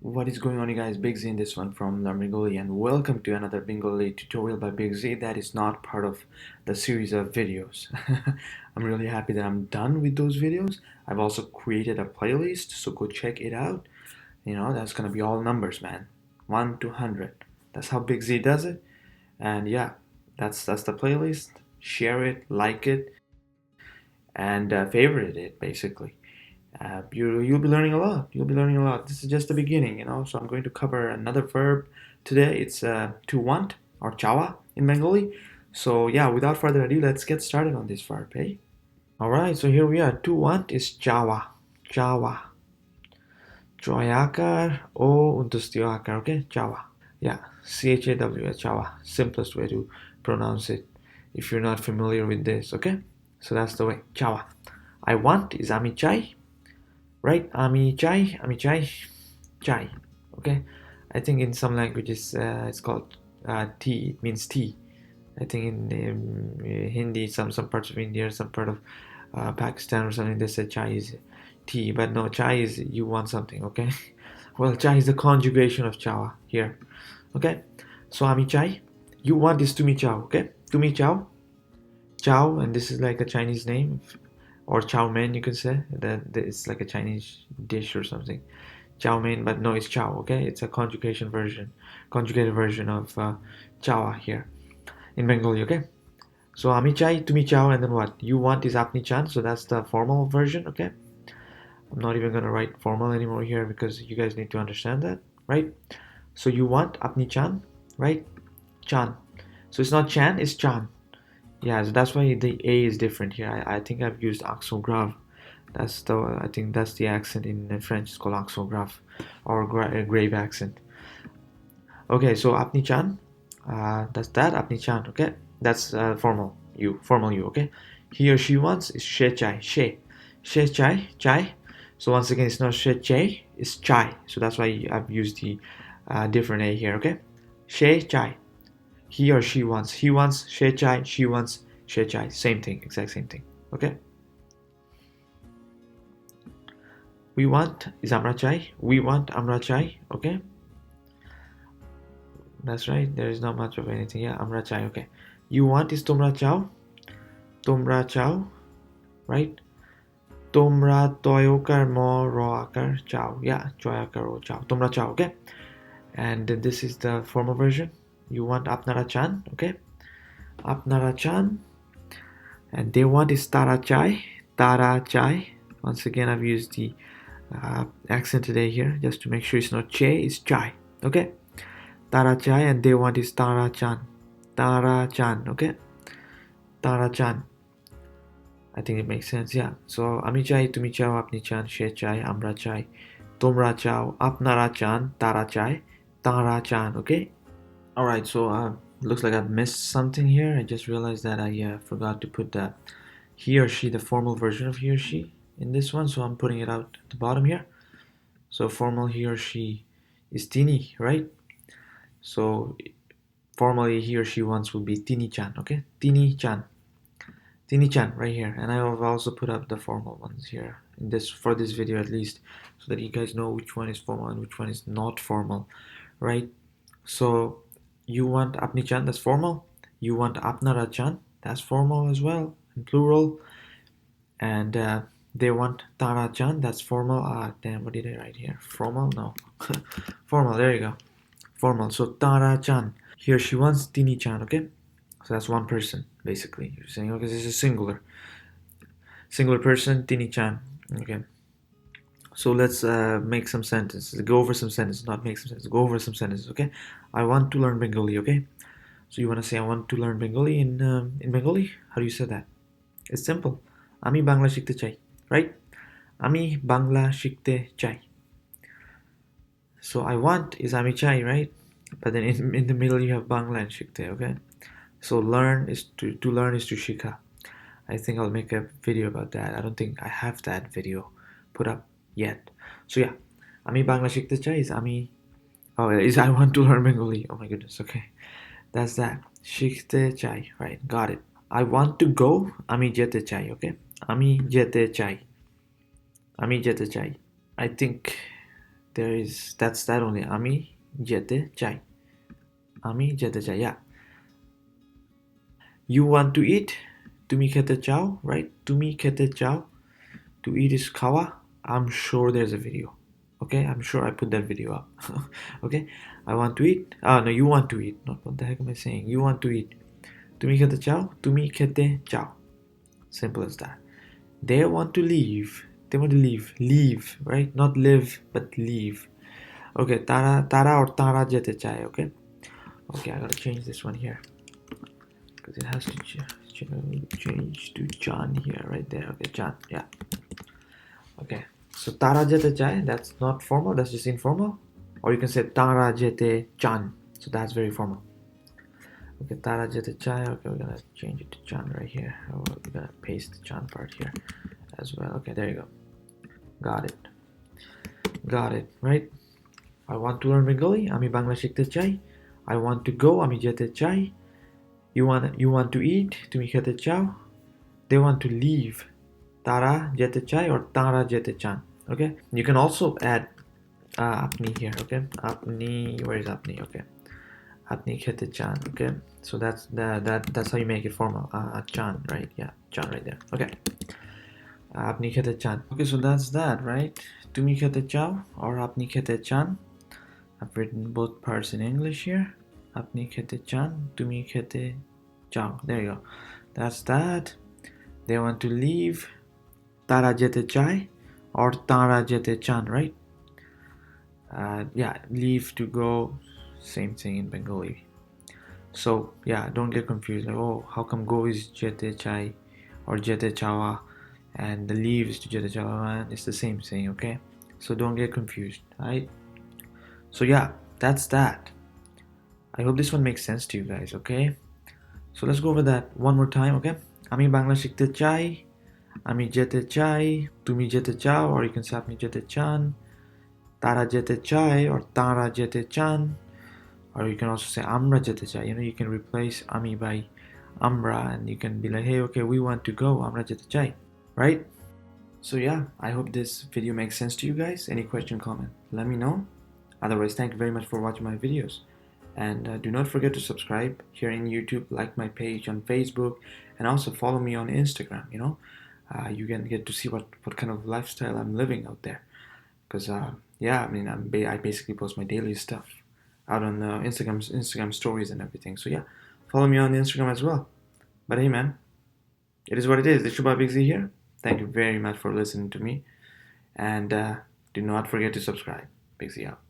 What is going on, you guys? Big Z in this one from Learn Bengali, and welcome to another Bengali tutorial by Big Z that is not part of the series of videos. I'm really happy that I'm done with those videos. I've also created a playlist, so go check it out. That's gonna be all numbers, man. 1 to 100. That's how Big Z does it. And yeah, that's the playlist. Share it, like it, and favorite it, basically. You'll be learning a lot. You'll be learning a lot. This is just the beginning. So I'm going to cover another verb today. It's to want or chawa in Bengali. So yeah, without further ado, let's get started on this verb, eh? All right. So here we are. To want is chawa, chawa. Choyakar o untustiakar. Okay, chawa. Yeah, chawa, chawa. Simplest way to pronounce it. If you're not familiar with this, okay. So that's the way. Chawa. I want is ami chai. Right, ami chai, chai. Okay, I think in some languages it's called tea. It means tea. I think in Hindi, some parts of India, some part of Pakistan or something, they say chai is tea, but no, chai is you want something. Okay, well, chai is the conjugation of chawa here. Okay, so ami chai, you want is tumi chao. Okay, tumi chao, chao, and this is like a Chinese name or chow mein, you can say that it's like a Chinese dish or something. Chow mein, but no, it's chow. Okay, it's a conjugated version of chawa here in Bengali. Okay, so ami chai, tumi chow, and then what you want is apni chan. So that's the formal version. Okay, I'm not even gonna write formal anymore here because you guys need to understand that, right? So you want apni chan, right? Chan. So it's not chan, it's chan. Yeah, so that's why the A is different here. I think I've used accent grave. I think that's the accent in French. It's called accent grave or grave accent. Okay, so apni chan, that's that apni chan. Okay, that's formal you. Okay, he or she wants is she chai, she chai, chai. So once again, it's not she chai, it's chai. So that's why I've used the different A here. Okay, she chai. He or she wants. He wants she chai. She wants she chai. Same thing, exact same thing. Okay. We want is amra chai. We want amra chai. Okay. That's right. There is not much of anything. Yeah, amra chai. Okay. You want is tomra chao. Tomra chao. Right. Tomra toyokar mo roakar chao. Yeah, choyakar o chao. Tomra chao. Okay. And this is the formal version. You want apnara chan. Okay. Apnara chan. And they want is tara chai. Tara chai. Once again, I've used the accent today here just to make sure it's not che, it's chai. Okay. Tara chai, and they want is tara chan. Tara chan. Okay. Tara chan. I think it makes sense. Yeah. So ami chai, tumi chao, apni chan, she chai, amra chai, tomra chao, apnara chan, tara chai, tara chan. Okay. All right. So looks like I've missed something here. I just realized that I forgot to put the he or she, the formal version of he or she in this one. So I'm putting it out at the bottom here. So formal he or she is tini, right? So formally he or she wants will be tini-chan, okay? Tini-chan. Tini-chan right here. And I have also put up the formal ones here in this for this video at least so that you guys know which one is formal and which one is not formal, right? So you want apni-chan, that's formal. You want apnara-chan, that's formal as well, in plural. And they want Tara-chan, that's formal. Ah, damn, what did I write here? Formal? No. Formal, there you go. Formal. So Tara-chan. Here she wants Tini-chan, okay? So that's one person, basically. You're saying, okay, this is singular. Singular person, Tini-chan. Okay. So let's make some sentences. Go over some sentences, not make some sentences. Go over some sentences, okay? I want to learn Bengali, okay? So you want to say, I want to learn Bengali in Bengali? How do you say that? It's simple. আমি বাংলা শিখতে চাই, right? আমি বাংলা শিখতে চাই. So I want is আমি চাই, right? But then in the middle you have Bangla and শিখতে, okay? So learn is to learn is to Shikha. I think I'll make a video about that. I don't think I have that video put up yet. So yeah, আমি বাংলা শিখতে চাই is আমি is I want to learn Bengali. Oh my goodness, okay. That's that. শিখতে চাই, right? Got it. I want to go. আমি যেতে চাই, okay? আমি যেতে চাই. আমি যেতে চাই. I think that's that only. আমি যেতে চাই. আমি যেতে চাই. Yeah. You want to eat? তুমি খেতে চাও, right? তুমি খেতে চাও. To eat is খাওয়া. I'm sure there's a video. Okay, I'm sure I put that video up. Okay, I want to eat. No, you want to eat. Not what the heck am I saying? You want to eat. তুমি খেতে চাও. তুমি খেতে চাও. Simple as that. They want to leave. They want to leave. Leave, right? Not live, but leave. Okay, tara or tara jete চায়. Okay. Okay, I gotta change this one here because it has to change to John here, right there. Okay, John. Yeah. Okay. So tara jete চায়. That's not formal. That's just informal. Or you can say tara jete chan. So that's very formal. Okay, tara jete চায়. Okay, we're gonna change it to John right here. We're gonna paste the John part here as well. Okay, there you go. Got it. Got it, right? I want to learn Bengali. আমি বাংলা শিখতে চাই. I want to go. আমি যেতে চাই. You want to eat. তুমি খেতে চাও. They want to leave. তারা যেতে চায় or তারা যেতে চান. Okay? You can also add আপনি here, okay? আপনি, where is আপনি? Okay. আপনি খেতে চান, okay? So that's how you make it formal. চান, right? Yeah, চান right there. Okay. আপনি খেতে চান. Okay, so that's that, right? তুমি খেতে চাও or আপনি খেতে চান. I've written both parts in English here. আপনি খেতে চান, তুমি খেতে চাও. There you go. That's that. They want to leave. তারা যেতে চায় or তারা যেতে চান, right? Yeah, leave to go. Same thing in Bengali. So yeah, don't get confused. Like, oh, how come go is jete chai or jete chawa and the leave is to jete chawa? It's the same thing, okay? So don't get confused, right? So yeah, that's that. I hope this one makes sense to you guys, okay? So let's go over that one more time, okay? আমি বাংলা শিখতে চাই. আমি যেতে চাই. তুমি যেতে চাও, or you can say আপনি যেতে চান. তারা যেতে চায় or তারা যেতে চান. Or you can also say আমরা যেতে চাই. You know, you can replace আমি by আমরা and you can be like, hey, okay, we want to go. আমরা যেতে চাই. Right? So yeah, I hope this video makes sense to you guys. Any question, comment, let me know. Otherwise, thank you very much for watching my videos. And do not forget to subscribe here in YouTube, like my page on Facebook, and also follow me on Instagram. You know, you can get to see what kind of lifestyle I'm living out there. Because yeah, I mean, I basically post my daily stuff out on Instagram stories and everything. So yeah, follow me on Instagram as well. But hey, man, it is what it is. This is Shubha Big Z here. Thank you very much for listening to me, and do not forget to subscribe. Big Z out.